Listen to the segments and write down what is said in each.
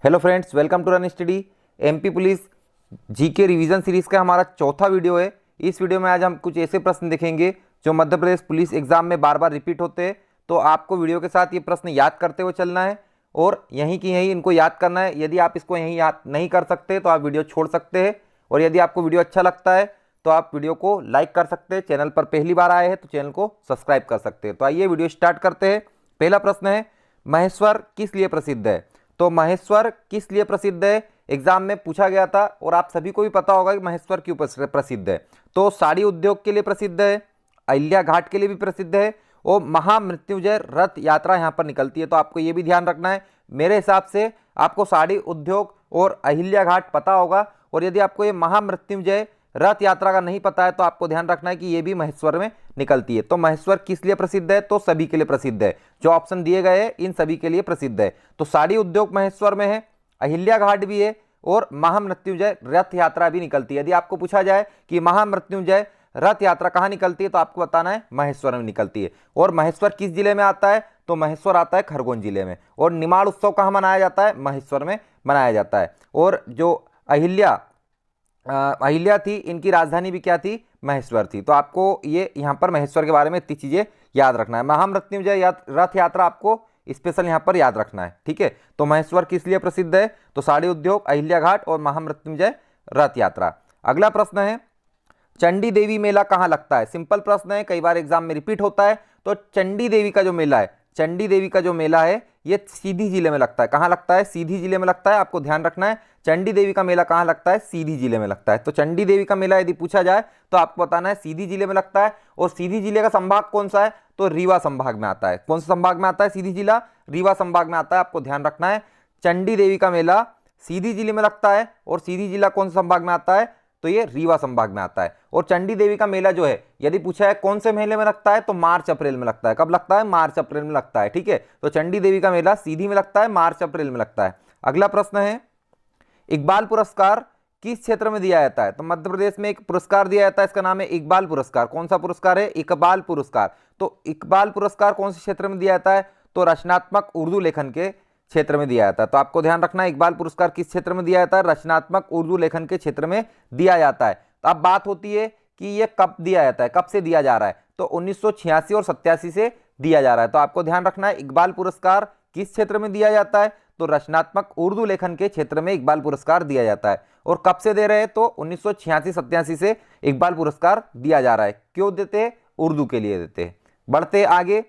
Hello friends, welcome to run study. MP police GK revision series का हमारा चौथा video है। इस वीडियो में आज हम कुछ ऐसे प्रश्न देखेंगे जो मध्य प्रदेश पुलिस एग्जाम में बार बार रिपीट होते हैं। तो आपको वीडियो के साथ ये प्रश्न याद करते हुए चलना है और यहीं की यहीं इनको याद करना है। यदि आप इसको यहीं याद नहीं कर सकते तो आप वीडियो छोड़ सकते हैं, और यदि आपको वीडियो अच्छा लगता है तो आप वीडियो को लाइक कर सकते हैं। चैनल पर पहली बार आए हैं तो चैनल को सब्सक्राइब कर सकते हैं। तो आइए वीडियो स्टार्ट करते हैं। पहला प्रश्न है, महेश्वर किस लिए प्रसिद्ध है? तो महेश्वर किस लिए प्रसिद्ध है, एग्जाम में पूछा गया था और आप सभी को भी पता होगा कि महेश्वर क्यों प्रसिद्ध है। तो साड़ी उद्योग के लिए प्रसिद्ध है, अहिल्या घाट के लिए भी प्रसिद्ध है, और महामृत्युंजय रथ यात्रा यहाँ पर निकलती है। तो आपको ये भी ध्यान रखना है। मेरे हिसाब से आपको साड़ी उद्योग और अहिल्या घाट पता होगा, और यदि आपको ये महामृत्युंजय रथ यात्रा का नहीं पता है तो आपको ध्यान रखना है कि ये भी महेश्वर में निकलती है। तो महेश्वर किस लिए प्रसिद्ध है? तो सभी के लिए प्रसिद्ध है। जो ऑप्शन दिए गए हैं इन सभी के लिए प्रसिद्ध है। तो साड़ी उद्योग महेश्वर में है, अहिल्या घाट भी है, और महामृत्युंजय रथ यात्रा भी निकलती है। यदि आपको पूछा जाए कि महामृत्युंजय रथ यात्रा कहाँ निकलती है तो आपको बताना है महेश्वर में निकलती है। और महेश्वर किस जिले में आता है? तो महेश्वर आता है खरगोन जिले में। और निमाड़ उत्सव कहाँ मनाया जाता है? महेश्वर में मनाया जाता है। और जो अहिल्या थी, इनकी राजधानी भी क्या थी? महेश्वर थी। तो आपको ये यहाँ पर महेश्वर के बारे में इतनी चीजें याद रखना है। महामृत्युंजय रथ यात्रा आपको स्पेशल यहाँ पर याद रखना है, ठीक है। तो महेश्वर किस लिए प्रसिद्ध है? तो साड़ी उद्योग, अहिल्या घाट और महामृत्युंजय रथ यात्रा। अगला प्रश्न है, चंडी देवी मेला कहाँ लगता है? सिंपल प्रश्न है, कई बार एग्जाम में रिपीट होता है। तो चंडी देवी का जो मेला है, चंडी देवी का जो मेला है ये सीधी जिले में लगता है। कहाँ लगता है? सीधी जिले में लगता है। आपको ध्यान रखना है, चंडी देवी का मेला कहाँ लगता है? सीधी जिले में लगता है। तो चंडी देवी का मेला यदि पूछा जाए तो आपको बताना है सीधी जिले में लगता है। और सीधी जिले का संभाग कौन सा है? तो रीवा संभाग में आता है। कौन सा संभाग में आता है सीधी जिला? रीवा संभाग में आता है। आपको ध्यान रखना है, चंडी देवी का मेला सीधी जिले में लगता है। और सीधी जिला कौन सा संभाग में आता है? तो ये रीवा संभाग में आता है। और चंडी देवी का मेला जो है यदि पूछा है कौन से महीने में लगता है तो मार्च अप्रैल में लगता है। कब लगता है? मार्च अप्रैल में लगता है, ठीक है। तो चंडी देवी का मेला सीधी में लगता है, मार्च अप्रैल में लगता है। अगला प्रश्न है, इकबाल पुरस्कार किस क्षेत्र में दिया जाता है? तो मध्य प्रदेश में एक पुरस्कार दिया जाता है, इसका नाम है इकबाल पुरस्कार। कौन सा पुरस्कार है? इकबाल पुरस्कार। तो इकबाल पुरस्कार कौन से क्षेत्र में दिया जाता है? तो रचनात्मक उर्दू लेखन के क्षेत्र में दिया जाता है। तो आपको ध्यान रखना है, इकबाल पुरस्कार किस क्षेत्र में दिया जाता है? रचनात्मक उर्दू लेखन के क्षेत्र में दिया जाता है। तो अब बात होती है कि ये कब दिया जाता है, कब से दिया जा रहा है? तो 1986 और 87 से दिया जा रहा है। तो आपको ध्यान रखना है, इकबाल पुरस्कार किस क्षेत्र में दिया जाता है? तो रचनात्मक उर्दू लेखन के क्षेत्र में इकबाल पुरस्कार दिया जाता है। और कब से दे रहे हैं? तो 1986-87 से इकबाल पुरस्कार दिया जा रहा है। क्यों देते हैं? उर्दू के लिए देते हैं। बढ़ते आगे,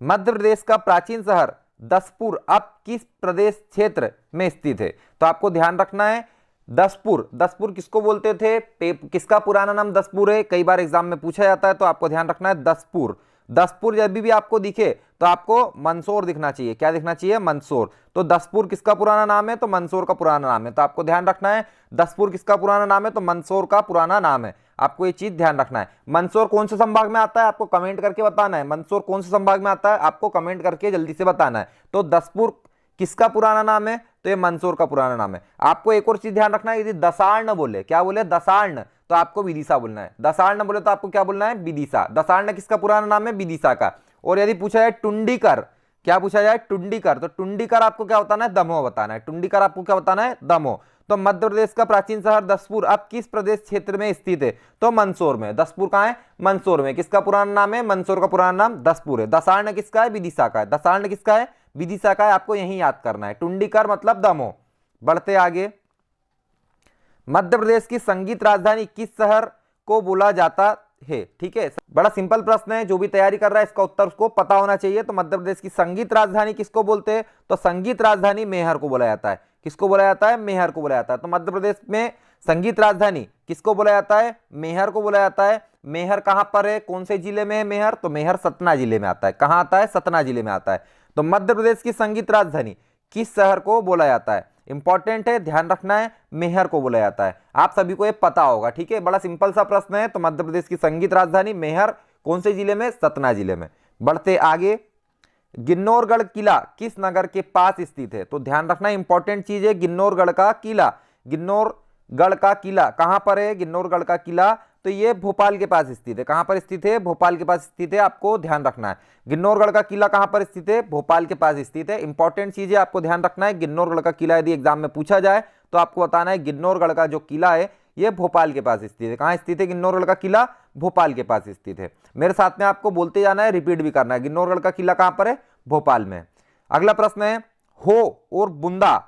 मध्य प्रदेश का प्राचीन शहर दसपुर अब किस प्रदेश क्षेत्र में स्थित है? तो आपको ध्यान रखना है, दसपुर, दसपुर किसको बोलते थे? किसका पुराना नाम दसपुर है? कई बार एग्जाम में पूछा जाता है। तो आपको ध्यान रखना है दसपुर। दसपुर जब भी आपको दिखे तो आपको मंदसौर दिखना चाहिए। क्या दिखना चाहिए? मंदसौर। तो दसपुर किसका पुराना नाम है? तो मंदसौर का पुराना नाम है। तो आपको ध्यान रखना है, दसपुर किसका पुराना नाम है? तो मंदसौर का पुराना नाम है। आपको ये चीज ध्यान रखना है। मंदसौर कौन से संभाग में आता है? आपको कमेंट करके बताना है। मंदसौर कौन से संभाग में आता है? आपको कमेंट करके जल्दी से बताना है। तो दसपुर किसका पुराना नाम है? तो ये मंदसौर का पुराना नाम है। आपको एक और चीज ध्यान रखना है, यदि दसार्ण बोले, क्या बोले? दसार्ण, तो आपको विदिशा बोलना है। दसार्ण बोले तो आपको क्या बोलना है? विदिशा। दसार्ण किसका पुराना नाम है? विदिशा का। और यदि पूछा जाए टुंडीकर, क्या पूछा जाए? टुंडीकर, तो टुंडीकर आपको क्या बताना है? दमोह बताना है। टुंडीकर आपको क्या बताना है? दमोह। तो मध्य प्रदेश का प्राचीन शहर दसपुर अब किस प्रदेश क्षेत्र में स्थित है? तो मंदसौर में। दसपुर कहाँ है? मंदसौर में। किसका पुराना नाम है? मंदसौर का पुराना नाम दसपुर है। दसार्ण किसका है? विदिशा का है। दसार्ण किसका है? विदिशा का है। आपको यही याद करना है, टुंडीकर मतलब दमोह। बढ़ते आगे, मध्य प्रदेश की संगीत राजधानी किस शहर को बोला जाता है? ठीक है, बड़ा सिंपल प्रश्न है, जो भी तैयारी कर रहा है इसका उत्तर उसको पता होना चाहिए। तो मध्य प्रदेश की संगीत राजधानी किसको बोलते हैं? तो संगीत राजधानी मैहर को बोला जाता है। किसको बोला जाता है? मैहर को बोला जाता है। तो मध्य प्रदेश में संगीत राजधानी किसको बोला जाता है? मैहर को बोला जाता है। मैहर कहां पर है? कौन से जिले में है मैहर? तो मैहर सतना जिले में आता है। कहां आता है? सतना जिले में आता है। तो मध्य प्रदेश की संगीत राजधानी किस शहर को बोला जाता है? इंपॉर्टेंट है, ध्यान रखना है, मैहर को बोला जाता है। आप सभी को ये पता होगा, ठीक है। बड़ा सिंपल सा प्रश्न है। तो मध्य प्रदेश की संगीत राजधानी मैहर कौन से जिले में? सतना जिले में। बढ़ते आगे, गिन्नौरगढ़ किला किस नगर के पास स्थित है? तो ध्यान रखना, इंपॉर्टेंट चीज है गिन्नौरगढ़ का किला। गिन्नौरगढ़ का किला कहां पर है? गिन्नौरगढ़ का किला तो ये भोपाल के पास स्थित है। कहां पर स्थित है? भोपाल के पास स्थित है, आपको ध्यान रखना है। गिन्नौरगढ़ का किला कहां पर स्थित है? भोपाल के पास स्थित है। इंपॉर्टेंट चीजें आपको ध्यान रखना है। गिन्नौरगढ़ का किला यदि एग्जाम में पूछा जाए तो आपको बताना है गिन्नौरगढ़ का जो किला है ये भोपाल के पास स्थित है। कहां स्थित है गिन्नौरगढ़ का किला? भोपाल के पास स्थित है। मेरे साथ में आपको बोलते जाना है, रिपीट भी करना है। गिन्नौरगढ़ का किला कहां पर है? भोपाल में। अगला प्रश्न है, हो और बुंदा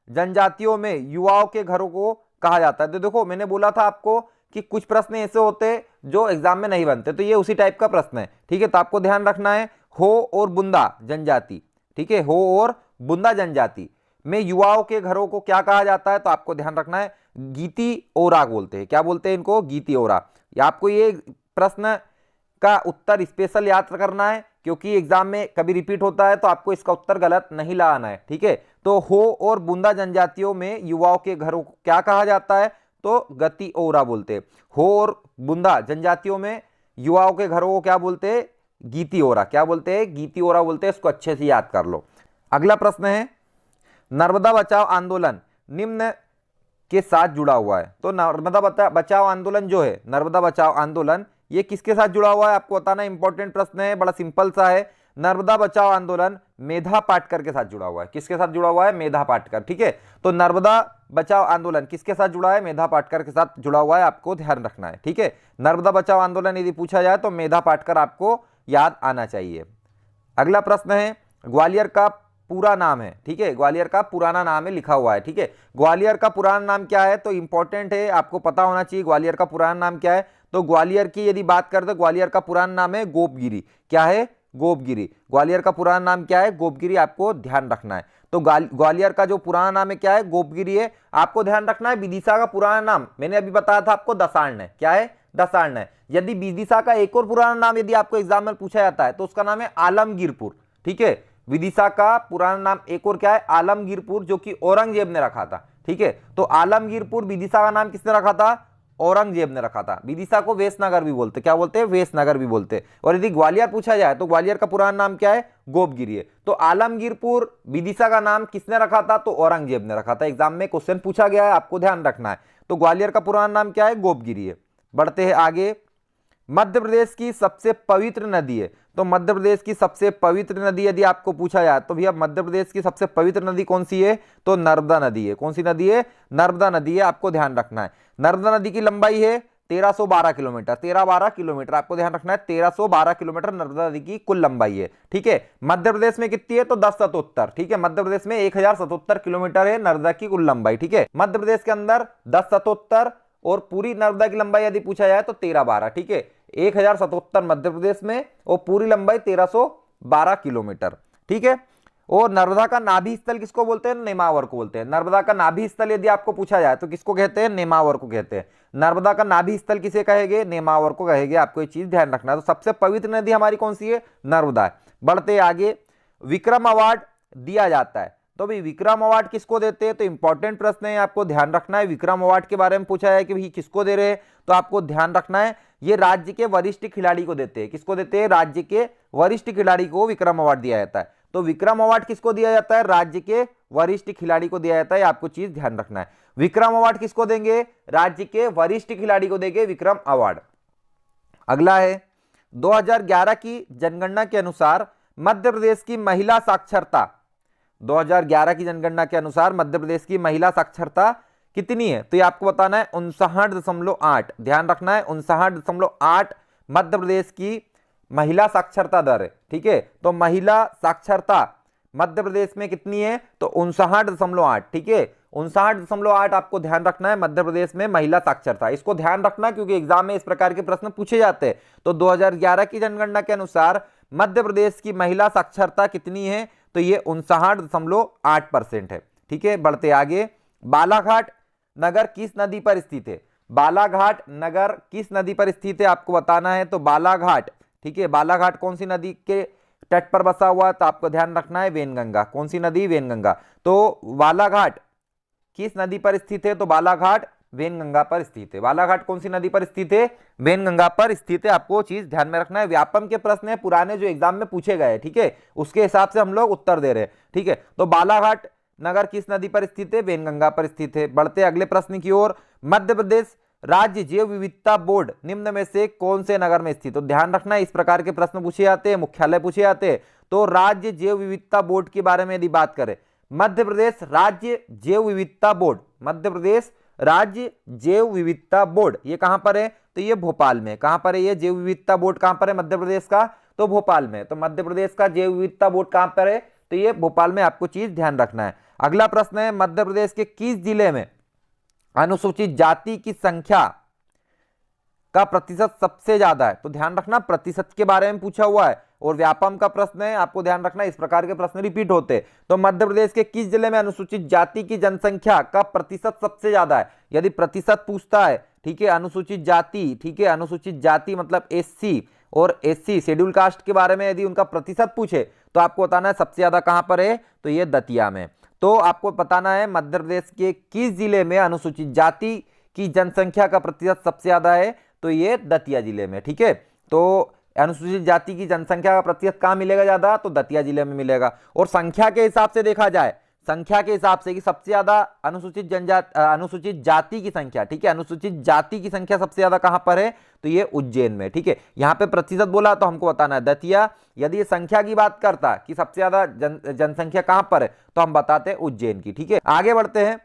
जनजातियों में युवाओं के घरों को कहा जाता है। तो देखो मैंने बोला था आपको कि कुछ प्रश्न ऐसे होते हैं जो एग्जाम में नहीं बनते, तो ये उसी टाइप का प्रश्न है। ठीक है, तो आपको ध्यान रखना है हो और बुंदा जनजाति। ठीक है, हो और बुंदा जनजाति में युवाओं के घरों को क्या कहा जाता है? तो आपको ध्यान रखना है गीती ओरा बोलते हैं। क्या बोलते हैं इनको? गीती ओरा। आपको ये प्रश्न का उत्तर स्पेशल याद करना है क्योंकि एग्जाम में कभी रिपीट होता है तो आपको इसका उत्तर गलत नहीं लगाना है। ठीक है, तो हो और बुंदा जनजातियों में युवाओं के घरों को क्या कहा जाता है? तो गति ओरा बोलते हैं। हो और बुंदा जनजातियों में युवाओं के घरों को क्या बोलते हैं? गीती ओरा। क्या बोलते हैं? गीती ओरा बोलते हैं। इसको अच्छे से याद कर लो। अगला प्रश्न है, नर्मदा बचाओ आंदोलन निम्न के साथ जुड़ा हुआ है। तो नर्मदा बचाओ आंदोलन जो है, नर्मदा बचाओ आंदोलन, ये किसके साथ जुड़ा हुआ है? आपको बताना। इंपॉर्टेंट प्रश्न है, बड़ा सिंपल सा है। नर्मदा बचाओ आंदोलन मेधा पाटकर के साथ जुड़ा हुआ है। किसके साथ जुड़ा हुआ है? मेधा पाटकर। ठीक है, तो नर्मदा बचाओ आंदोलन किसके साथ जुड़ा है? मेधा पाटकर के साथ जुड़ा हुआ है, आपको ध्यान रखना है। ठीक है, नर्मदा बचाओ आंदोलन यदि पूछा जाए तो मेधा पाटकर आपको याद आना चाहिए। अगला प्रश्न है, ग्वालियर का पूरा नाम है। ठीक है, ग्वालियर का पुराना नाम है, लिखा हुआ है। ठीक है, ग्वालियर का पुराना नाम क्या है? तो इंपॉर्टेंट है, आपको पता होना चाहिए ग्वालियर का पुराना नाम क्या है। तो ग्वालियर की यदि बात करें तो ग्वालियर का पुराना नाम है गोपगिरी। क्या है? गोपगिरी। ग्वालियर का पुराना नाम क्या है? गोपगिरी। आपको ध्यान रखना है। तो ग्वालियर का जो पुराना नाम है क्या है? गोपगिरी है। आपको ध्यान रखना है विदिशा का पुराना नाम मैंने अभी बताया था आपको, दसार्ण है। क्या है? दसार्ण है। यदि विदिशा का एक और पुराना नाम यदि आपको एग्जाम में पूछा जाता है तो उसका नाम है आलमगीरपुर। ठीक है, विदिशा का पुराना नाम एक और क्या है? आलमगीरपुर, जो कि औरंगजेब ने रखा था। ठीक है, तो आलमगीरपुर विदिशा का नाम किसने रखा था? औरंगजेब ने रखा था। विदिशा को वेशनगर भी बोलते। क्या बोलते हैं? वेशनगर भी बोलते। और यदि ग्वालियर पूछा जाए तो ग्वालियर का पुराना नाम क्या है? गोपगिरी है। तो आलमगीरपुर विदिशा का नाम किसने रखा था? तो औरंगजेब ने रखा था। एग्जाम में क्वेश्चन पूछा गया है, आपको ध्यान रखना है। तो ग्वालियर का पुराना नाम क्या है? गोपगिरी है। बढ़ते हैं आगे। मध्य प्रदेश की सबसे पवित्र नदी है। तो मध्य प्रदेश की सबसे पवित्र नदी यदि आपको पूछा जाए तो भैया मध्य प्रदेश की सबसे पवित्र नदी कौन सी है? तो नर्मदा नदी है। कौन सी नदी है? नर्मदा नदी है। आपको ध्यान रखना है। नर्मदा नदी की लंबाई है 1312 किलोमीटर। 1312 किलोमीटर आपको ध्यान रखना है। 1312 किलोमीटर नर्मदा नदी की कुल लंबाई है। ठीक है, मध्य प्रदेश में कितनी है? तो 1077। ठीक है, मध्य प्रदेश में 1077 किलोमीटर है नर्मदा की कुल लंबाई। ठीक है, मध्य प्रदेश के अंदर 1077 और पूरी नर्मदा की लंबाई यदि पूछा जाए तो 1312। ठीक है, 1077 मध्य प्रदेश में और पूरी लंबाई 1312 किलोमीटर। ठीक है, और नर्मदा का नाभि स्थल किसको बोलते हैं? नेमावर को बोलते हैं। नर्मदा का नाभि स्थल यदि आपको पूछा जाए तो किसको कहते हैं? नेमावर को कहते हैं। नर्मदा का नाभि स्थल किसे कहेंगे? नेमावर को कहेंगे। आपको ये चीज ध्यान रखना है। तो सबसे पवित्र नदी हमारी कौन सी है? नर्मदा है। बढ़ते आगे। विक्रम अवार्ड दिया जाता है। तो भाई विक्रम अवार्ड किसको देते हैं? तो इंपॉर्टेंट प्रश्न है, आपको ध्यान रखना है। विक्रम अवार्ड के बारे में पूछा है कि भाई किसको दे रहे हैं, तो आपको ध्यान रखना है ये राज्य के वरिष्ठ खिलाड़ी को देते हैं। किसको देते हैं? राज्य के वरिष्ठ खिलाड़ी को विक्रम अवार्ड दिया जाता है। तो विक्रम अवार्ड किसको दिया जाता है? राज्य के वरिष्ठ खिलाड़ी को दिया जाता है। आपको चीज ध्यान रखना है। विक्रम अवार्ड किसको देंगे? राज्य के वरिष्ठ खिलाड़ी को देंगे विक्रम अवार्ड। अगला है 2011 की जनगणना के अनुसार मध्य प्रदेश की महिला साक्षरता, 2011 की जनगणना के अनुसार मध्य प्रदेश की महिला साक्षरता कितनी है? तो ये आपको बताना है 59.8। ध्यान रखना है 59.8 मध्य प्रदेश की महिला साक्षरता दर है। ठीक है, तो महिला साक्षरता मध्य प्रदेश में कितनी है? तो 59.8। ठीक है, 59.8 आपको ध्यान रखना है मध्य प्रदेश में महिला साक्षरता। इसको ध्यान रखना क्योंकि एग्जाम में इस प्रकार के प्रश्न पूछे जाते हैं। तो 2011 की जनगणना के अनुसार मध्य प्रदेश की महिला साक्षरता कितनी है? तो ये 59.8% है। ठीक है, बढ़ते आगे। बालाघाट नगर किस नदी पर स्थित है? बालाघाट नगर किस नदी पर स्थित है आपको बताना है। तो बालाघाट, ठीक है, बालाघाट कौन सी नदी के तट पर बसा हुआ है? तो आपको ध्यान रखना है वेनगंगा। कौन सी नदी? वेनगंगा। तो बालाघाट किस नदी पर स्थित है? तो बालाघाट वेनगंगा पर स्थित है। बालाघाट कौन सी नदी पर स्थित है? वेनगंगा पर स्थित है। आपको चीज ध्यान में रखना है। व्यापम के प्रश्न है पुराने जो एग्जाम में पूछे गए। ठीक है, उसके हिसाब से हम लोग उत्तर दे रहे हैं। ठीक है, तो बालाघाट नगर किस नदी पर स्थित है? वेनगंगा पर स्थित है। बढ़ते अगले प्रश्न की ओर। मध्य प्रदेश राज्य जैव विविधता बोर्ड निम्न में से कौन से नगर में स्थित? तो ध्यान रखना इस प्रकार के प्रश्न पूछे जाते हैं, मुख्यालय पूछे जाते हैं। तो राज्य जैव विविधता बोर्ड के बारे में यदि बात करें, मध्य प्रदेश राज्य जैव विविधता बोर्ड, मध्य प्रदेश राज्य जैव विविधता बोर्ड ये कहां पर है? तो ये भोपाल में। कहां पर है ये जैव विविधता बोर्ड? कहां पर है मध्य प्रदेश का? तो भोपाल में। तो मध्य प्रदेश का जैव विविधता बोर्ड कहां पर है? तो ये भोपाल में। आपको चीज ध्यान रखना है। अगला प्रश्न है, मध्य प्रदेश के किस जिले में अनुसूचित जाति की संख्या का प्रतिशत सबसे ज्यादा है? तो ध्यान रखना प्रतिशत के बारे में पूछा हुआ है और व्यापम का प्रश्न है, आपको ध्यान रखना इस प्रकार के प्रश्न रिपीट होते हैं। तो मध्य प्रदेश के किस जिले में अनुसूचित जाति की जनसंख्या का प्रतिशत सबसे ज्यादा है? यदि प्रतिशत पूछता है, ठीक है, अनुसूचित जाति, ठीक है, अनुसूचित जाति मतलब एससी और एससी शेड्यूल कास्ट के बारे में यदि उनका प्रतिशत पूछे तो आपको बताना है सबसे ज्यादा कहां पर है? तो ये दतिया में। तो आपको बताना है मध्य प्रदेश के किस जिले में अनुसूचित जाति की जनसंख्या का प्रतिशत सबसे ज्यादा है? तो ये दतिया जिले में। ठीक है, तो अनुसूचित जाति की जनसंख्या का प्रतिशत कहां मिलेगा ज्यादा? तो दतिया जिले में मिलेगा। और संख्या के हिसाब से देखा जाए, संख्या के हिसाब से कि सबसे ज्यादा अनुसूचित जाति की संख्या, ठीक है, अनुसूचित जाति की संख्या सबसे ज्यादा कहां पर है? तो ये उज्जैन में। ठीक है, यहां पे प्रतिशत बोला तो हमको बताना है दतिया। यदि ये संख्या की बात करता कि सबसे ज्यादा जनसंख्या कहां पर है तो हम बताते हैं उज्जैन की। ठीक है, आगे बढ़ते हैं।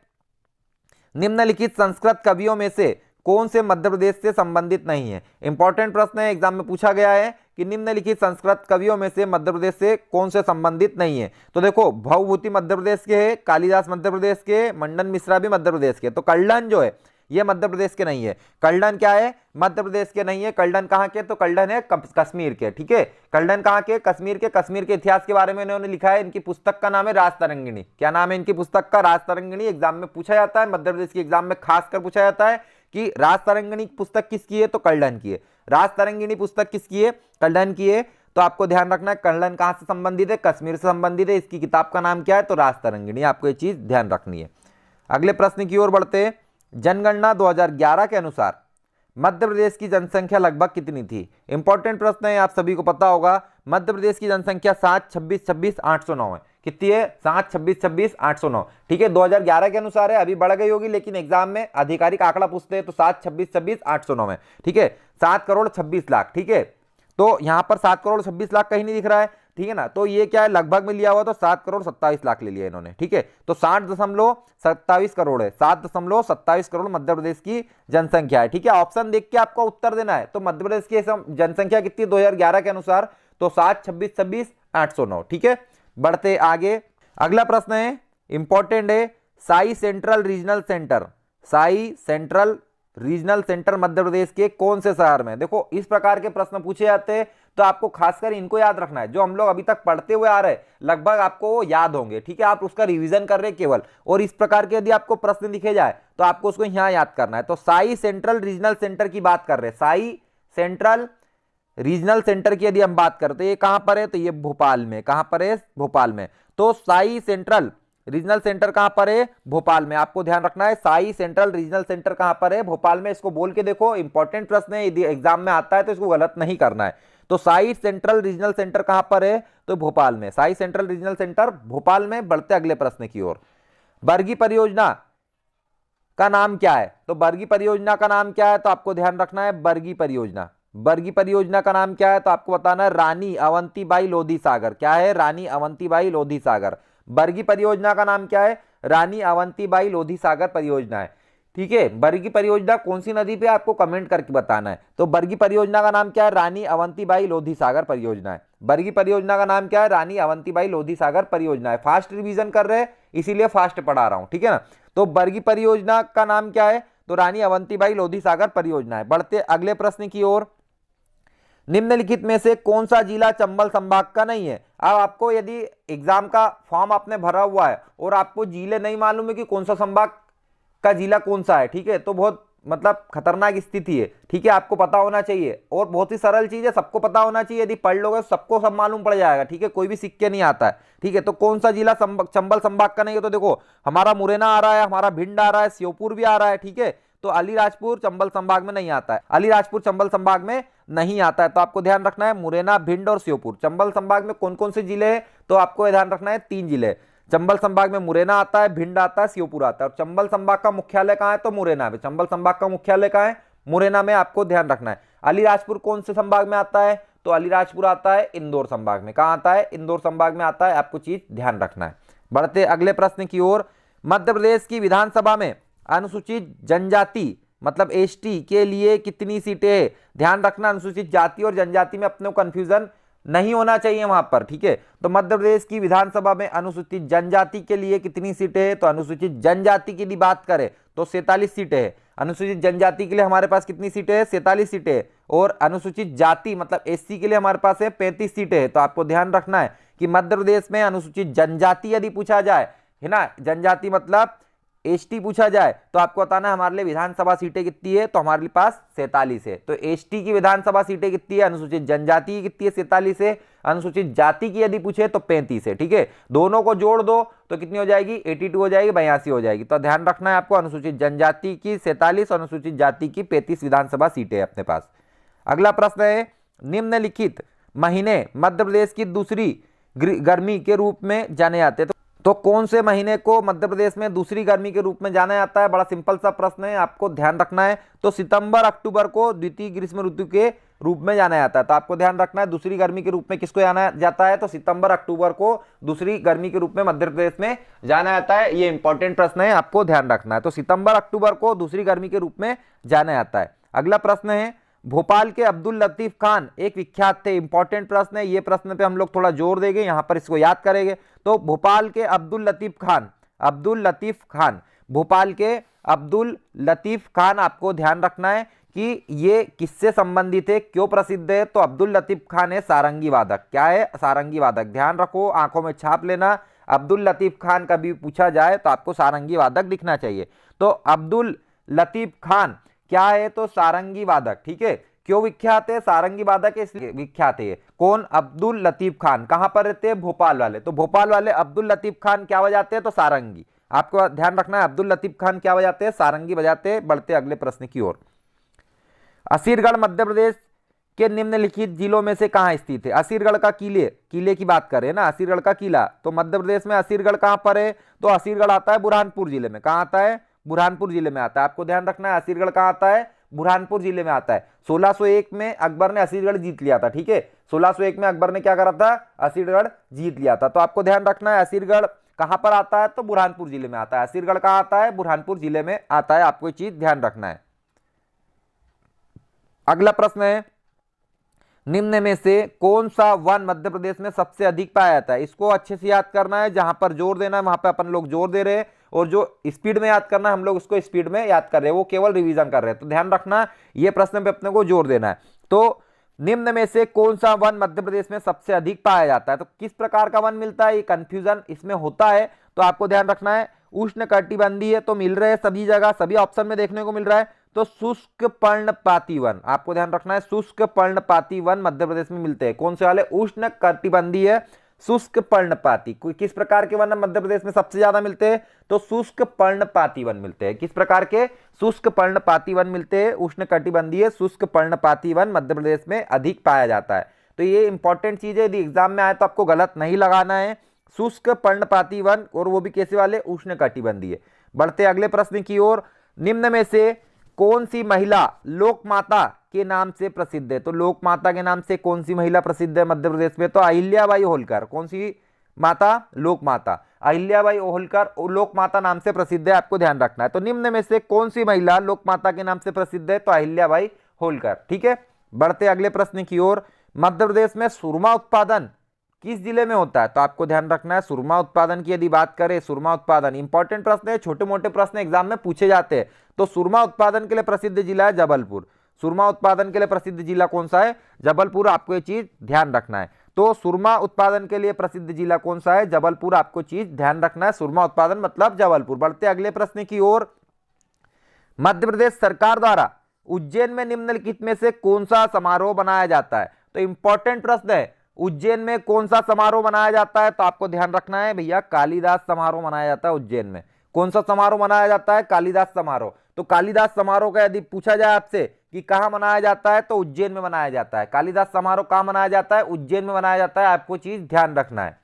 निम्नलिखित संस्कृत कवियों में से कौन से मध्य प्रदेश से संबंधित नहीं है? इंपॉर्टेंट प्रश्न है, एग्जाम में पूछा गया है कि निम्नलिखित संस्कृत कवियों में से मध्य प्रदेश से कौन से संबंधित नहीं है? तो देखो, भवभूति मध्य प्रदेश के है, कालिदास मध्य प्रदेश के, मंडन मिश्रा भी मध्य प्रदेश के। तो कल्लन जो है ये मध्य प्रदेश के नहीं है। कल्लन क्या है? मध्य प्रदेश के नहीं है। कल्लन कहां के? तो कल्लन है कश्मीर के। ठीक है, कल्लन कहां के? कश्मीर के। कश्मीर के इतिहास के बारे में इन्होंने लिखा है। इनकी पुस्तक का नाम है राजतरंगिणी। क्या नाम है इनकी पुस्तक का? राजतरंगिणी। एग्जाम में पूछा जाता है, मध्य प्रदेश के एग्जाम में खासकर पूछा जाता है कि राजतरंगिणी पुस्तक किसकी है? तो कल्लन की है। राजतरंगिणी पुस्तक किसकी है? कल्लन की है। तो आपको ध्यान रखना है कल्लन कहां से संबंधित है? कश्मीर से संबंधित है। इसकी किताब का नाम क्या है? तो राजतरंगिणी। आपको ये चीज ध्यान रखनी है। अगले प्रश्न की ओर बढ़ते हैं। जनगणना 2011 के अनुसार मध्य प्रदेश की जनसंख्या लगभग कितनी थी? इंपॉर्टेंट प्रश्न है, आप सभी को पता होगा। मध्य प्रदेश की जनसंख्या 726,26,809 है। कितनी है? 726,26,809। ठीक है, 2011 के अनुसार है, अभी बढ़ गई होगी लेकिन एग्जाम में आधिकारिक आंकड़ा पूछते हैं तो 726,26,809 है। ठीक है, 7,26,00,000। ठीक है, तो यहां पर 7,26,00,000 कहीं नहीं दिख रहा है। ठीक है ना, तो ये क्या है? लगभग में लिया हुआ तो 7,27,00,000 ले लिया इन्होंने। ठीक है, तो 60.27 करोड़ है। 7.27 करोड़ मध्य प्रदेश की जनसंख्या है। ठीक है, ऑप्शन देख के आपको उत्तर देना है। तो मध्य प्रदेश की जनसंख्या कितनी 2011 के अनुसार? तो 726,26,809। ठीक है, बढ़ते आगे। अगला प्रश्न है, इंपॉर्टेंट है, SAI central regional centre, SAI central regional centre Madhya Pradesh के कौन से शहर में? देखो, इस प्रकार के प्रश्न पूछे जाते हैं तो आपको खासकर इनको याद रखना है। जो हम लोग अभी तक पढ़ते हुए आ रहे हैं लगभग आपको याद होंगे। ठीक है, आप उसका रिवीजन कर रहे हैं केवल। और इस प्रकार के यदि आपको प्रश्न दिखे जाए तो आपको उसको यहां याद करना है। तो साई सेंट्रल रीजनल सेंटर की बात कर रहे हैं। साई सेंट्रल रीजनल सेंटर की यदि हम बात करते हैं, ये कहां पर है? तो ये भोपाल में। कहां पर है? भोपाल में। तो साई सेंट्रल रीजनल सेंटर कहां पर है? भोपाल में। आपको ध्यान रखना है साई सेंट्रल रीजनल सेंटर कहां पर है? भोपाल में। इसको बोल के देखो, इंपॉर्टेंट प्रश्न है, यदि एग्जाम में आता है तो इसको गलत नहीं करना है। तो साई सेंट्रल रीजनल सेंटर कहां पर है? तो भोपाल में। Sai central regional centre Bhopal में। बढ़ते अगले प्रश्न की ओर। बरगी परियोजना का नाम क्या है? तो बरगी परियोजना का नाम क्या है? तो आपको ध्यान रखना है बरगी परियोजना। बरगी परियोजना का नाम क्या है? तो आपको बताना है रानी अवंतीबाई लोधी सागर। क्या है? रानी अवंतीबाई लोधी सागर। बरगी परियोजना का नाम क्या है? रानी अवंतीबाई लोधी सागर परियोजना है। ठीक है, बरगी परियोजना कौन सी नदी पे? आपको कमेंट करके बताना है। तो बरगी परियोजना का नाम क्या है? रानी अवंतीबाई लोधी सागर परियोजना है। बरगी परियोजना का नाम क्या है? रानी अवंतीबाई लोधी सागर परियोजना है। फास्ट रिवीजन कर रहे हैं इसीलिए फास्ट पढ़ा रहा हूं। ठीक है ना, तो बरगी परियोजना का नाम क्या है? तो रानी अवंतीबाई लोधी सागर परियोजना है। बढ़ते अगले प्रश्न की ओर। निम्नलिखित में से कौन सा जिला चंबल संभाग का नहीं है? अब आपको यदि एग्जाम का फॉर्म आपने भरा हुआ है और आपको जिले नहीं मालूम है कि कौन सा संभाग का जिला कौन सा है, ठीक है, तो बहुत मतलब खतरनाक स्थिति है। ठीक है, आपको पता होना चाहिए और बहुत ही सरल चीज है, सबको पता होना चाहिए। यदि पढ़ लोगे सबको सब मालूम पड़ जाएगा। ठीक है, कोई भी सीख के नहीं आता है। ठीक है, तो कौन सा जिला चंबल संभाग का नहीं है? तो देखो, हमारा मुरैना आ रहा है, हमारा भिंड आ रहा है, श्योपुर भी आ रहा है। ठीक है, तो अलीराजपुर चंबल संभाग में नहीं आता है। अलीराजपुर चंबल संभाग में नहीं आता है। तो आपको ध्यान रखना है मुरैना, भिंड और श्योपुर। चंबल संभाग में कौन कौन से जिले हैं? तो आपको ध्यान रखना है 3 जिले, चंबल संभाग में मुरैना आता है, भिंड आता है, श्योपुर आता है। और चंबल संभाग का मुख्यालय कहां है? तो मुरैना में। चंबल संभाग का मुख्यालय कहां है? मुरैना में, आपको ध्यान रखना है। अलीराजपुर कौन से संभाग में आता है? तो अलीराजपुर आता है इंदौर संभाग में। कहां आता है? इंदौर संभाग में आता है, आपको चीज ध्यान रखना है। बढ़ते अगले प्रश्न की ओर। मध्य प्रदेश की विधानसभा में अनुसूचित जनजाति मतलब एसटी के लिए कितनी सीटें हैं? ध्यान रखना, अनुसूचित जाति और जनजाति में अपने को कंफ्यूजन नहीं होना चाहिए वहां पर, ठीक है। तो मध्य प्रदेश की विधानसभा में अनुसूचित जनजाति के लिए कितनी सीटें हैं? तो अनुसूचित जनजाति की बात करें तो 47 सीटें हैं। अनुसूचित जनजाति के लिए हमारे पास कितनी सीटें हैं? 47 सीटें हैं। और अनुसूचित जाति मतलब एससी के लिए हमारे पास है 35 सीटें हैं। तो आपको ध्यान रखना है कि मध्य प्रदेश में अनुसूचित जनजाति यदि पूछा जाए, है ना, जनजाति मतलब एसटी पूछा जाए, तो आपको बताना है हमारे लिए विधानसभा सीटें कितनी है? तो हमारे पास 47 है। तो एसटी की विधानसभा सीटें कितनी है? अनुसूचित जनजाति की कितनी है? 47 है। अनुसूचित जाति की यदि पूछे तो 35 है, ठीक है। दोनों को जोड़ दो तो कितनी हो जाएगी? 82 हो जाएगी, 82 हो जाएगी। तो ध्यान रखना है आपको, अनुसूचित जनजाति की 47, अनुसूचित जाति की 35 विधानसभा सीटें अपने पास। अगला प्रश्न है, निम्नलिखित महीने मध्य प्रदेश की दूसरी गर्मी के रूप में जाने जाते हैं। तो कौन से महीने को मध्य प्रदेश में दूसरी गर्मी के रूप में जाना जाता है? बड़ा सिंपल सा प्रश्न है, आपको ध्यान रखना है। तो सितंबर अक्टूबर को द्वितीय ग्रीष्म ऋतु के रूप में जाना जाता है। तो आपको ध्यान रखना है दूसरी गर्मी के रूप में किसको जाना जाता है? तो सितंबर अक्टूबर को दूसरी गर्मी के रूप में मध्य प्रदेश में जाना जाता है। ये इंपॉर्टेंट प्रश्न है, आपको ध्यान रखना है। तो सितंबर अक्टूबर को दूसरी गर्मी के रूप में जाना जाता है। अगला प्रश्न है, भोपाल के अब्दुल लतीफ खान एक विख्यात थे। इंपॉर्टेंट प्रश्न है, ये प्रश्न पे हम लोग थोड़ा जोर देंगे, यहां पर इसको याद करेंगे। तो भोपाल के अब्दुल लतीफ खान, भोपाल के अब्दुल लतीफ खान, आपको ध्यान रखना है कि ये किससे संबंधित है, क्यों प्रसिद्ध है? तो अब्दुल लतीफ खान है सारंगी वादक। क्या है? सारंगी वादक। ध्यान रखो, आंखों में छाप लेना, अब्दुल लतीफ खान कभी पूछा जाए तो आपको सारंगी वादक दिखना चाहिए। तो अब्दुल लतीफ खान क्या है? तो सारंगी वादक, ठीक है। क्यों विख्यात है? सारंगी वादक इसलिए विख्यात है। कौन? अब्दुल लतीफ खान। कहां पर रहते हैं? भोपाल वाले। तो भोपाल वाले अब्दुल लतीफ खान क्या बजाते हैं? तो सारंगी। आपको ध्यान रखना है, अब्दुल लतीफ खान क्या बजाते हैं? सारंगी बजाते हैं। बढ़ते अगले प्रश्न की ओर। असीरगढ़ मध्य प्रदेश के निम्नलिखित जिलों में से कहां स्थित है? असीरगढ़ का किले की बात करें ना, असीरगढ़ का किला, तो मध्य प्रदेश में असीरगढ़ कहां पर है? तो असीरगढ़ आता है बुरहानपुर जिले में। कहां आता है? बुरहानपुर जिले में आता है। आपको ध्यान रखना है, असीरगढ़ कहां आता है? बुरहानपुर जिले में आता है। 1601 में अकबर ने असीरगढ़ जीत लिया था, ठीक है। 1601 में अकबर ने क्या करा था? असीरगढ़ जीत लिया था। तो आपको ध्यान रखना है, असीरगढ़ कहां पर आता है? तो बुरहानपुर जिले में आता है। असीरगढ़ कहां आता है? बुरहानपुर जिले में आता है। आपको ये चीज ध्यान रखना है। अगला प्रश्न है, निम्न में से कौन सा वन मध्य प्रदेश में सबसे अधिक पाया जाता है? इसको अच्छे से याद करना है, जहां पर जोर देना है वहां पर अपन लोग जोर दे रहे हैं, और जो स्पीड में याद करना है हम लोग उसको स्पीड में याद कर रहे हैं, वो केवल रिवीजन कर रहे हैं। तो ध्यान रखना, ये प्रश्न पे अपने को जोर देना है। तो निम्न में से कौन सा वन मध्य प्रदेश में सबसे अधिक पाया जाता है? तो किस प्रकार का वन मिलता है, ये कंफ्यूजन इसमें होता है। तो आपको ध्यान रखना है, उष्ण कटिबंधीय तो मिल रहे हैं सभी जगह, सभी ऑप्शन में देखने को मिल रहा है। तो शुष्क पर्णपाती वन, आपको ध्यान रखना है, शुष्क पर्णपाती वन मध्य प्रदेश में मिलते हैं। कौन से वाले? उष्ण कटिबंधीय शुष्क पर्णपाती। किस प्रकार के वन मध्य प्रदेश में सबसे ज्यादा मिलते हैं? तो शुष्क पर्णपाती वन मिलते हैं। किस प्रकार के? शुष्क पर्णपाती वन मिलते हैं। उष्ण कटिबंधीय शुष्क पर्णपाती वन मध्य प्रदेश में अधिक पाया जाता है। तो ये इंपॉर्टेंट चीज है, यदि एग्जाम में आए तो आपको गलत नहीं लगाना है। शुष्क पर्णपाती वन, और वो भी कैसे वाले? उष्ण कटिबंधीय। बढ़ते अगले प्रश्न की ओर। निम्न में से कौन सी महिला लोक माता के नाम से प्रसिद्ध है? तो लोक माता के नाम से कौन सी महिला प्रसिद्ध है मध्य प्रदेश में? तो अहिल्याबाई होलकर। कौन सी माता? लोक माता। अहिल्याबाई होलकर लोक माता नाम से प्रसिद्ध है, आपको ध्यान रखना है। तो निम्न में से कौन सी महिला लोक माता के नाम से प्रसिद्ध है? तो अहिल्याबाई होलकर, ठीक है। बढ़ते अगले प्रश्न की ओर। मध्य प्रदेश में सुरमा उत्पादन किस जिले में होता है? तो आपको ध्यान रखना है, सुरमा उत्पादन की यदि बात करें, सुरमा उत्पादन इंपॉर्टेंट प्रश्न है, छोटे मोटे प्रश्न एग्जाम में पूछे जाते हैं। तो सुरमा उत्पादन के लिए प्रसिद्ध जिला है जबलपुर। सुरमा उत्पादन के लिए प्रसिद्ध जिला कौन सा है? जबलपुर। आपको ये चीज ध्यान रखना है। तो सुरमा उत्पादन के लिए प्रसिद्ध जिला कौन सा है? जबलपुर। आपको चीज ध्यान रखना है, सुरमा उत्पादन मतलब जबलपुर। बढ़ते अगले प्रश्न की ओर। मध्य प्रदेश सरकार द्वारा उज्जैन में निम्नलिखित में से कौन सा समारोह मनाया जाता है? तो इंपॉर्टेंट प्रश्न है, उज्जैन में कौन सा समारोह मनाया जाता है? तो आपको ध्यान रखना है भैया, कालिदास समारोह मनाया जाता है उज्जैन में। कौन सा समारोह मनाया जाता है? कालिदास समारोह। तो कालिदास समारोह का यदि पूछा जाए आपसे कि कहां मनाया जाता है, तो उज्जैन में मनाया जाता है। कालिदास समारोह कहां मनाया जाता है? उज्जैन में मनाया जाता है। आपको चीज ध्यान रखना है।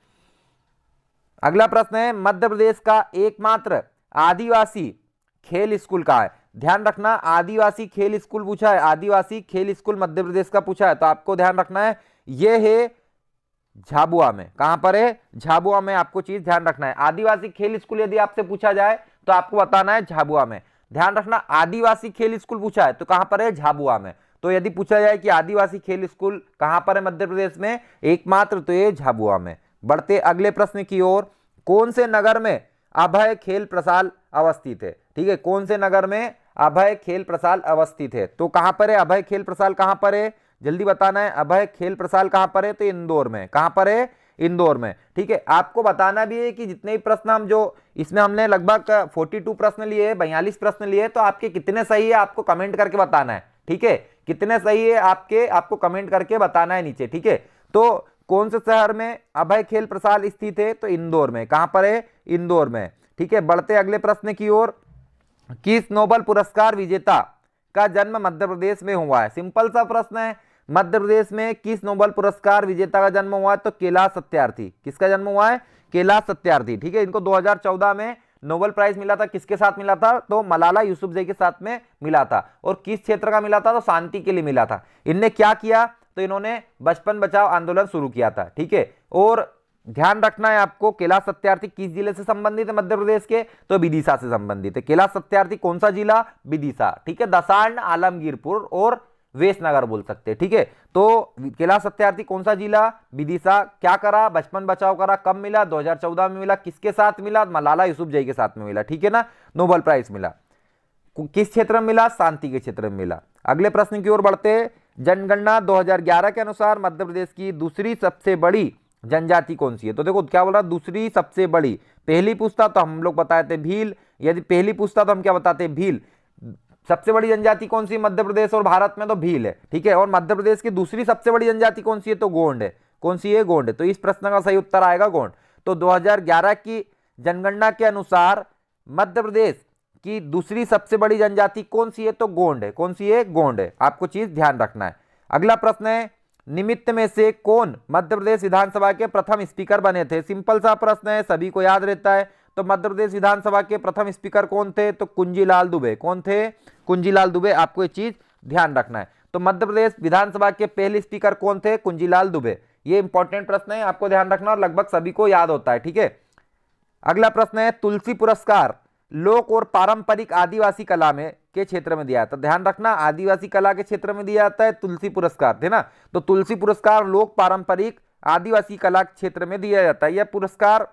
अगला प्रश्न है, मध्य प्रदेश का एकमात्र आदिवासी खेल स्कूल कहाँ है? ध्यान रखना, आदिवासी खेल स्कूल पूछा है, आदिवासी खेल स्कूल मध्य प्रदेश का पूछा है, तो आपको ध्यान रखना है यह है झाबुआ में। कहां पर है? झाबुआ में। आपको चीज ध्यान रखना है, आदिवासी खेल स्कूल यदि आपसे पूछा जाए तो आपको बताना है झाबुआ में। ध्यान रखना, आदिवासी खेल स्कूल पूछा है तो कहां पर है? झाबुआ में। तो यदि पूछा जाए कि आदिवासी खेल स्कूल कहां पर है मध्य प्रदेश में, एकमात्र, तो ये झाबुआ में। बढ़ते अगले प्रश्न की ओर, कौन से नगर में अभय खेल प्रसाल अवस्थित है? ठीक है, कौन से नगर में अभय खेल प्रसाल अवस्थित है? तो कहां पर है अभय खेल प्रसाल? कहां पर है? जल्दी बताना है, अभय खेल प्रसाल कहां पर है? तो इंदौर में। कहां पर है? इंदौर में। ठीक है, आपको बताना भी है कि जितने भी प्रश्न हम जो इसमें हमने लगभग 42 प्रश्न लिए, 42 प्रश्न लिए, तो आपके कितने सही है आपको कमेंट करके बताना है। ठीक है, कितने सही है आपको कमेंट करके बताना है नीचे। ठीक है, तो कौन से शहर में अभय खेल प्रसाल स्थित है? तो इंदौर में। कहां पर है? इंदौर में। ठीक है, बढ़ते अगले प्रश्न की ओर, किस नोबेल पुरस्कार विजेता का जन्म मध्य प्रदेश में हुआ है? सिंपल सा प्रश्न है, मध्य प्रदेश में किस नोबेल पुरस्कार विजेता का जन्म हुआ है? तो कैलाश सत्यार्थी। किसका जन्म हुआ है? कैलाश सत्यार्थी। ठीक है, इनको 2014 में नोबेल प्राइज मिला था। किसके साथ मिला था? तो मलाला यूसुफजई के साथ में मिला था। और किस क्षेत्र का मिला था? तो शांति के लिए मिला था। इनने क्या किया? तो इन्होंने बचपन बचाओ आंदोलन शुरू किया था। ठीक है, और ध्यान रखना है आपको, कैलाश सत्यार्थी किस जिले से संबंधित है मध्य प्रदेश के? तो विदिशा से संबंधित है। कैलाश सत्यार्थी कौन सा जिला? विदिशा। ठीक है, दसार्ण, आलमगीरपुर और वेशनगर बोल सकते हैं। ठीक है, तो कैलाश सत्यार्थी कौन सा जिला? विदिशा। क्या करा? बचपन बचाओ करा। कब मिला? 2014 में मिला। किसके साथ मिला? मलाला यूसुफजई के साथ में मिला। ठीक है ना, नोबेल प्राइज मिला। किस क्षेत्र में मिला? शांति के क्षेत्र में मिला। अगले प्रश्न की ओर बढ़ते हैं, जनगणना 2011 के अनुसार मध्य प्रदेश की दूसरी सबसे बड़ी जनजाति कौन सी है? तो देखो क्या बोल रहा, दूसरी सबसे बड़ी। पहली पूछता तो हम लोग बताते थे भील, यदि पहली पूछता तो हम क्या बताते? भील। सबसे बड़ी जनजाति कौन सी मध्य प्रदेश और भारत में? तो भील है। ठीक है, और मध्य प्रदेश की दूसरी सबसे बड़ी जनजाति कौन सी है? तो गोंड है। कौन सी है? गोंड है। तो इस प्रश्न का सही उत्तर आएगा गोंड। तो 2011 की जनगणना के अनुसार मध्य प्रदेश की दूसरी सबसे बड़ी जनजाति कौन सी है? तो गोंड है। कौन सी है? गोंड है। आपको चीज ध्यान रखना है। अगला प्रश्न है, निमित्त में से कौन मध्य प्रदेश विधानसभा के प्रथम स्पीकर बने थे? सिंपल सा प्रश्न है, सभी को याद रहता है। तो मध्य प्रदेश विधानसभा के प्रथम स्पीकर कौन थे? तो कुंजीलाल दुबे। कौन थे? कुंजीलाल दुबे। आपको ये चीज ध्यान रखना है। तो मध्य प्रदेश विधानसभा के पहले स्पीकर कौन थे? कुंजीलाल दुबे। ये इंपॉर्टेंट प्रश्न है, आपको ध्यान रखना, और लगभग सभी को याद होता है। ठीक है, अगला प्रश्न है, तुलसी पुरस्कार लोक और पारंपरिक आदिवासी कला में के क्षेत्र में दिया जाता है। ध्यान रखना, आदिवासी कला के क्षेत्र में दिया जाता है तुलसी पुरस्कार, है ना। तो तुलसी पुरस्कार लोक पारंपरिक आदिवासी कला क्षेत्र में दिया जाता है। यह पुरस्कार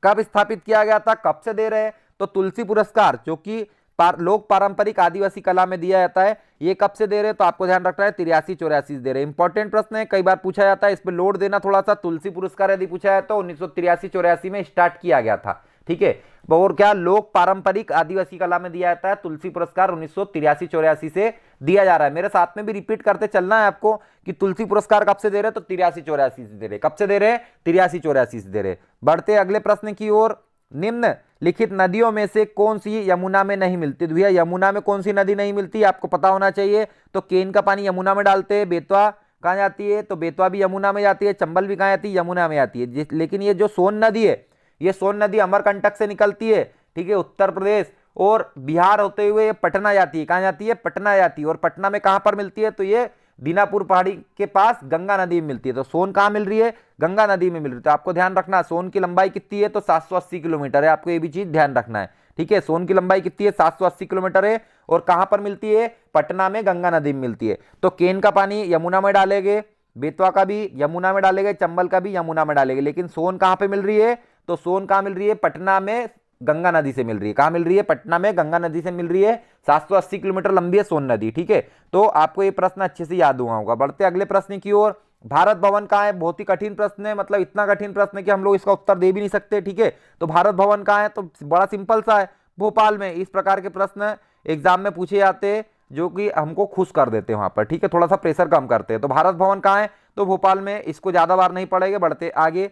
कब स्थापित किया गया था? कब से दे रहे हैं? तो तुलसी पुरस्कार जो कि लोक पारंपरिक आदिवासी कला में दिया जाता है, ये कब से दे रहे हैं? तो आपको ध्यान रखना है 83-84 से दे रहे हैं। इंपॉर्टेंट प्रश्न है, कई बार पूछा जाता है, इस पर लोड देना थोड़ा सा। तुलसी पुरस्कार यदि पूछा है तो 1983-84 में स्टार्ट किया गया था। ठीक है, और क्या लोक पारंपरिक आदिवासी कला में दिया जाता है तुलसी पुरस्कार 1983-84 से दिया जा रहा है। मेरे साथ में भी रिपीट करते चलना है आपको कि तुलसी पुरस्कार कब से दे रहे हैं? तो 83-84 से दे रहे। कब से दे रहे हैं? 83-84 से दे रहे। बढ़ते अगले प्रश्न की ओर, निम्न लिखित नदियों में से कौन सी यमुना में नहीं मिलती? तो भैया यमुना में कौन सी नदी नहीं मिलती आपको पता होना चाहिए। तो केन का पानी यमुना में डालते हैं। बेतवा कहाँ जाती है? तो बेतवा भी यमुना में जाती है। चंबल भी कहाँ जाती है? यमुना में जाती है। लेकिन ये जो सोन नदी है, ये सोन नदी अमरकंटक से निकलती है। ठीक है, उत्तर प्रदेश और बिहार होते हुए ये पटना जाती है। कहाँ जाती है? पटना जाती है। और पटना में कहां पर मिलती है? तो ये दीनापुर पहाड़ी के पास गंगा नदी में मिलती है। तो सोन कहां मिल रही है? गंगा नदी में मिल रही है। तो आपको ध्यान रखना, सोन की लंबाई कितनी है? तो 780 किलोमीटर है। आपको ये भी चीज ध्यान रखना है। ठीक है, सोन की लंबाई कितनी है? 780 किलोमीटर है। और कहां पर मिलती है? पटना में गंगा नदी में मिलती है। तो केन का पानी यमुना में डालेंगे, बेतवा का भी यमुना में डालेंगे, चंबल का भी यमुना में डालेंगे। लेकिन सोन कहां पर मिल रही है? तो सोन कहां मिल रही है? पटना में गंगा नदी से मिल रही है। कहां मिल रही है? पटना में गंगा नदी से मिल रही है। 780 किलोमीटर लंबी है सोन नदी। ठीक है, तो आपको ये प्रश्न अच्छे से याद हुआ होगा। बढ़ते अगले प्रश्न की ओर, भारत भवन कहां है? बहुत ही कठिन प्रश्न है, मतलब इतना कठिन प्रश्न है कि हम लोग इसका उत्तर दे भी नहीं सकते। ठीक है, तो भारत भवन कहां है? तो बड़ा सिंपल सा है, भोपाल में। इस प्रकार के प्रश्न एग्जाम में पूछे जाते हैं जो कि हमको खुश कर देते हैं वहां पर। ठीक है, थोड़ा सा प्रेशर कम करते हैं। तो भारत भवन कहां है? तो भोपाल में। इसको ज्यादा बार नहीं पढ़ेंगे। बढ़ते आगे,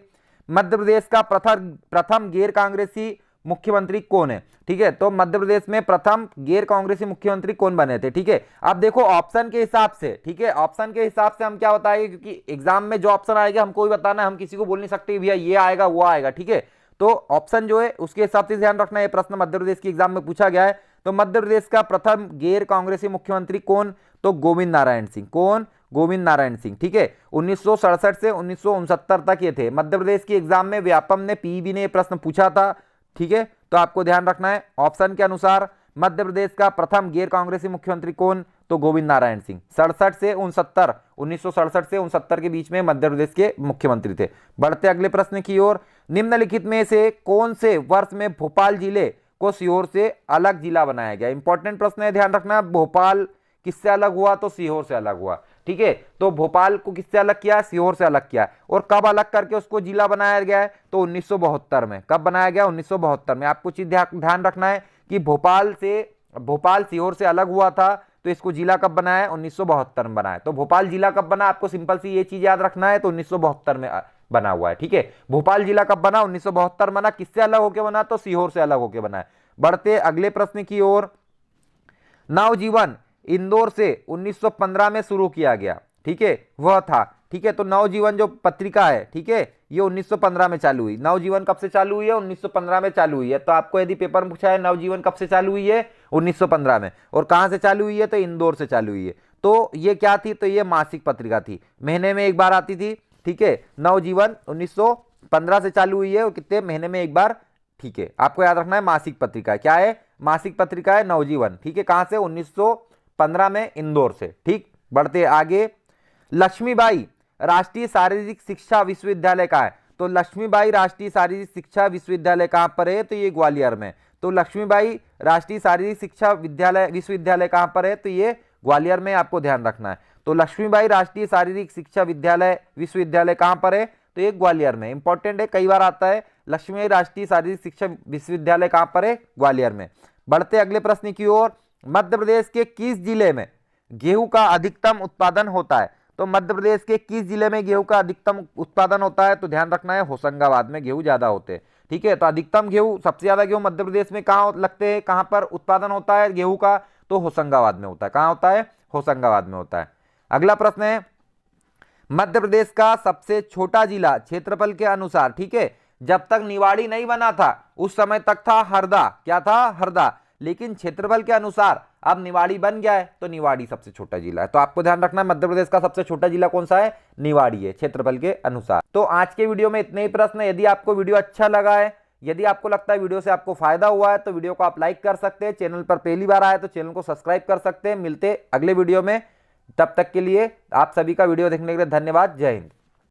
मध्य प्रदेश का प्रथम गैर कांग्रेसी मुख्यमंत्री कौन है, ठीक है। तो मध्य प्रदेश में प्रथम गैर कांग्रेसी मुख्यमंत्री कौन बने थे, ठीक है। अब देखो ऑप्शन के हिसाब से, ठीक है, ऑप्शन के हिसाब से हम क्या बताएंगे, क्योंकि एग्जाम में जो ऑप्शन आएगा हमको भी बताना है, हम किसी को बोल नहीं सकते भैया ये आएगा वो आएगा, ठीक है। तो ऑप्शन जो है उसके हिसाब से ध्यान रखना है। प्रश्न मध्य प्रदेश की एग्जाम में पूछा गया है। तो मध्य प्रदेश का प्रथम गैर कांग्रेसी मुख्यमंत्री कौन, तो गोविंद नारायण सिंह। कौन, गोविंद नारायण सिंह, ठीक है। 1967 से 1969 तक ये थे। मध्य प्रदेश की एग्जाम में व्यापम ने, पीईबी ने प्रश्न पूछा था, ठीक है। तो आपको ध्यान रखना है ऑप्शन के अनुसार मध्य प्रदेश का प्रथम गैर कांग्रेसी मुख्यमंत्री कौन, तो गोविंद नारायण सिंह। 67 से 69, 1967 से 69 के बीच में मध्य प्रदेश के मुख्यमंत्री थे। बढ़ते अगले प्रश्न की ओर। निम्नलिखित में से कौन से वर्ष में भोपाल जिले को सीहोर से अलग जिला बनाया गया। इंपॉर्टेंट प्रश्न है, ध्यान रखना। भोपाल किससे अलग हुआ, तो सीहोर से अलग हुआ, ठीक है। तो भोपाल को किससे अलग किया, सीहोर से अलग किया। और कब अलग करके उसको जिला बनाया गया है, तो 1972 में। कब बनाया गया, 1972 में। आपको चीज ध्यान रखना है कि भोपाल सीहोर से अलग हुआ था, तो इसको जिला कब बनाया है, 1972 में बनाया। तो भोपाल जिला कब बना, आपको सिंपल सी ये चीज याद रखना है, तो 1972 में बना हुआ है, ठीक है। भोपाल जिला कब बना, 1972 बना। किससे अलग होकर बना, तो सीहोर से अलग होकर बना है। बढ़ते अगले प्रश्न की ओर। नवजीवन इंदौर से 1915 में शुरू किया गया, ठीक है, वह था, ठीक है। तो नवजीवन जो पत्रिका है, ठीक है, ये 1915 में चालू हुई। नवजीवन कब से चालू हुई है, 1915 में चालू हुई है। तो आपको यदि पेपर में पूछा है नवजीवन कब से चालू हुई है, 1915 में। और कहां से चालू हुई है, तो इंदौर से चालू हुई है। तो ये क्या थी, तो ये मासिक पत्रिका थी, महीने में एक बार आती थी, ठीक है। नवजीवन 1915 से चालू हुई है और कितने महीने में एक बार, ठीक है। आपको याद रखना है मासिक पत्रिका क्या है, मासिक पत्रिका है नवजीवन, ठीक है। कहां से, 1915 में इंदौर से, ठीक। बढ़ते आगे। लक्ष्मीबाई राष्ट्रीय शारीरिक शिक्षा विश्वविद्यालय का है, तो लक्ष्मीबाई राष्ट्रीय शारीरिक शिक्षा विश्वविद्यालय कहां पर है, तो ये ग्वालियर में। तो लक्ष्मीबाई राष्ट्रीय शारीरिक शिक्षा विश्वविद्यालय कहां पर है, तो ये ग्वालियर में। आपको ध्यान रखना है। तो लक्ष्मीबाई राष्ट्रीय शारीरिक शिक्षा विश्वविद्यालय कहां पर है, तो ये ग्वालियर में। इंपॉर्टेंट है, कई बार आता है। लक्ष्मीबाई राष्ट्रीय शारीरिक शिक्षा विश्वविद्यालय कहां पर है, ग्वालियर में। बढ़ते अगले प्रश्न की ओर। मध्य प्रदेश के किस जिले में गेहूं का अधिकतम उत्पादन होता है, तो मध्य प्रदेश के किस जिले में गेहूं का अधिकतम उत्पादन होता है, तो ध्यान रखना है होशंगाबाद में गेहूं ज्यादा होते हैं, ठीक है। तो अधिकतम गेहूं, सबसे ज्यादा गेहूं मध्य प्रदेश में कहां लगते हैं, कहां पर उत्पादन होता है गेहूं का, तो होशंगाबाद में होता है। कहां होता है, होशंगाबाद में होता है। अगला प्रश्न है, मध्य प्रदेश का सबसे छोटा जिला क्षेत्रफल के अनुसार, ठीक है, जब तक निवाड़ी नहीं बना था उस समय तक था हरदा। क्या था, हरदा। लेकिन क्षेत्रफल के अनुसार अब निवाड़ी बन गया है, तो निवाड़ी सबसे छोटा जिला है। तो आपको ध्यान रखना है मध्य प्रदेश का सबसे छोटा जिला कौन सा है, निवाड़ी है, क्षेत्रफल के अनुसार। तो आज के वीडियो में इतने ही प्रश्न। यदि आपको वीडियो अच्छा लगा है, यदि आपको लगता है वीडियो से आपको फायदा हुआ है, तो वीडियो को आप लाइक कर सकते हैं। चैनल पर पहली बार आए तो चैनल को सब्सक्राइब कर सकते हैं। मिलते अगले वीडियो में, तब तक के लिए आप सभी का वीडियो देखने के लिए धन्यवाद। जय हिंद।